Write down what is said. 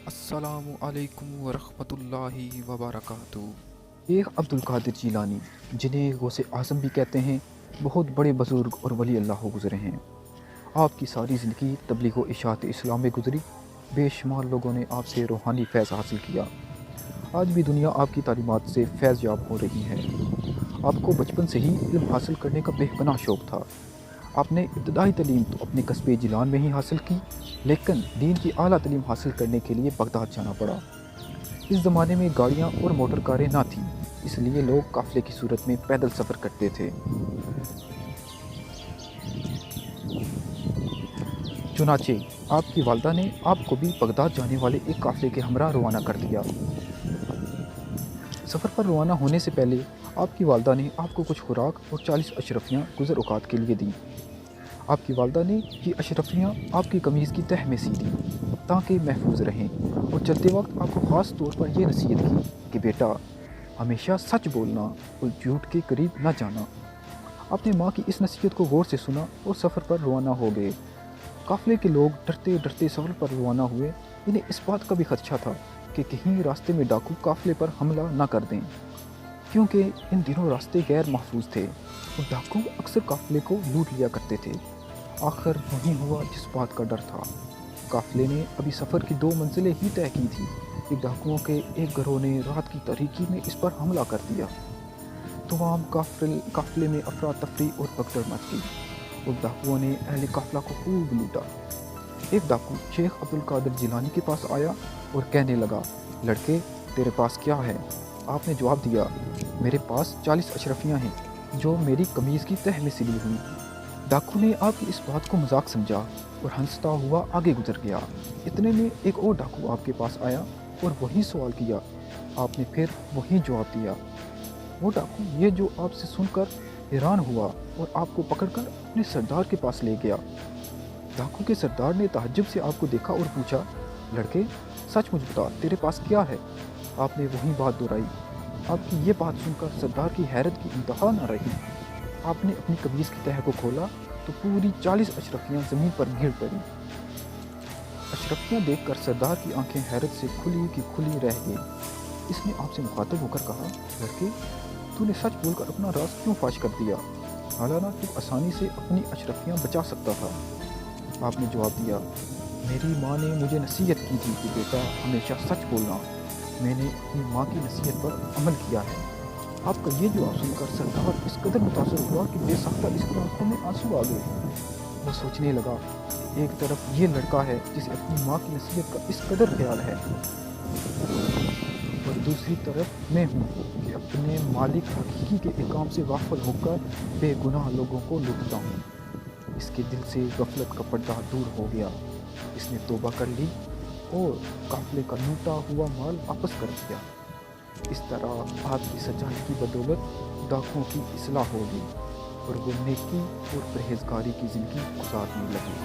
السلام علیکم ورحمۃ اللہ وبرکاتہ۔ شیخ عبد القادر جیلانی، جنہیں غوث اعظم بھی کہتے ہیں، بہت بڑے بزرگ اور ولی اللہ گزرے ہیں۔ آپ کی ساری زندگی تبلیغ و اشاعت اسلام میں گزری۔ بے شمار لوگوں نے آپ سے روحانی فیض حاصل کیا۔ آج بھی دنیا آپ کی تعلیمات سے فیض یاب ہو رہی ہے۔ آپ کو بچپن سے ہی علم حاصل کرنے کا بے پناہ شوق تھا۔ آپ نے ابتدائی تعلیم تو اپنے قصبے جیلان میں ہی حاصل کی، لیکن دین کی اعلیٰ تعلیم حاصل کرنے کے لیے بغداد جانا پڑا۔ اس زمانے میں گاڑیاں اور موٹر کاریں نہ تھیں، اس لیے لوگ قافلے کی صورت میں پیدل سفر کرتے تھے۔ چنانچہ آپ کی والدہ نے آپ کو بھی بغداد جانے والے ایک قافلے کے ہمراہ روانہ کر دیا۔ سفر پر روانہ ہونے سے پہلے آپ کی والدہ نے آپ کو کچھ خوراک اور 40 اشرفیاں گزر اوقات کے لیے دیں۔ آپ کی والدہ نے یہ اشرفیاں آپ کی قمیض کی تہ میں سی دیں تاکہ محفوظ رہیں، اور چلتے وقت آپ کو خاص طور پر یہ نصیحت کی کہ بیٹا، ہمیشہ سچ بولنا اور جھوٹ کے قریب نہ جانا۔ اپنے ماں کی اس نصیحت کو غور سے سنا اور سفر پر روانہ ہو گئے۔ قافلے کے لوگ ڈرتے ڈرتے سفر پر روانہ ہوئے۔ انہیں اس بات کا بھی خدشہ تھا کہ کہیں راستے میں ڈاکو قافلے پر حملہ نہ کر دیں، کیونکہ ان دنوں راستے غیر محفوظ تھے اور ڈاکو اکثر قافلے کو لوٹ لیا کرتے تھے۔ آخر وہی ہوا جس بات کا ڈر تھا۔ قافلے نے ابھی سفر کی 2 منزلیں ہی طے کی تھی کہ ڈاکوؤں کے ایک گروہ نے رات کی تاریکی میں اس پر حملہ کر دیا۔ تمام قافلے میں افراتفری اور بھگدڑ مچ گئی اور ڈاکوؤں نے اہل قافلہ کو خوب لوٹا۔ ایک ڈاکو شیخ عبد القادر جیلانی کے پاس آیا اور کہنے لگا، لڑکے، تیرے پاس کیا ہے؟ آپ نے جواب دیا، میرے پاس 40 اشرفیاں ہیں جو میری قمیض کی تہ میں سلی ہوئی۔ ڈاکو نے آپ کی اس بات کو مذاق سمجھا اور ہنستا ہوا آگے گزر گیا۔ اتنے میں ایک اور ڈاکو آپ کے پاس آیا اور وہی سوال کیا۔ آپ نے پھر وہی جواب دیا۔ وہ ڈاکو یہ جو آپ سے سن کر حیران ہوا اور آپ کو پکڑ کر اپنے سردار کے پاس لے گیا۔ ڈاکو کے سردار نے تعجب سے آپ کو دیکھا اور پوچھا، لڑکے، سچ مجھ بتا، تیرے پاس کیا ہے؟ آپ نے وہی بات دہرائی۔ آپ کی یہ بات سن کر سردار کی حیرت کی انتہا نہ رہی۔ آپ نے اپنی قمیض کی تہ کو کھولا تو پوری 40 اشرفیاں زمین پر گر پڑیں۔ اشرفیاں دیکھ کر سردار کی آنکھیں حیرت سے کھلی کی کھلی رہ گئیں۔ اس نے آپ سے مخاطب ہو کر کہا، لڑکے، تو نے سچ بول کر اپنا راز کیوں فاش کر دیا؟ حالانہ تو آسانی سے اپنی اشرفیاں بچا سکتا تھا۔ آپ نے جواب دیا، میری ماں نے مجھے نصیحت کی تھی کہ بیٹا، ہمیشہ سچ بولنا۔ میں نے اپنی ماں کی نصیحت پر عمل کیا ہے۔ آپ کا یہ جواب سن کر سردار اس قدر متاثر ہوا کہ بے ساختہ اس کی آنکھوں میں آنسو آ گئے۔ وہ سوچنے لگا، ایک طرف یہ لڑکا ہے جسے اپنی ماں کی نصیحت کا اس قدر خیال ہے، اور دوسری طرف میں ہوں کہ اپنے مالک حقیقی کے احکام سے غافل ہو کر بے گناہ لوگوں کو لوٹتا ہوں۔ اس کے دل سے غفلت کا پردہ دور ہو گیا۔ اس نے توبہ کر لی اور قافلے کا لوٹا ہوا مال واپس کر دیا۔ اس طرح آپ کی سچائی کی بدولت ڈاکوؤں کی اصلاح ہوگی اور وہ نیکی اور پرہیزگاری کی زندگی گزارنے لگے۔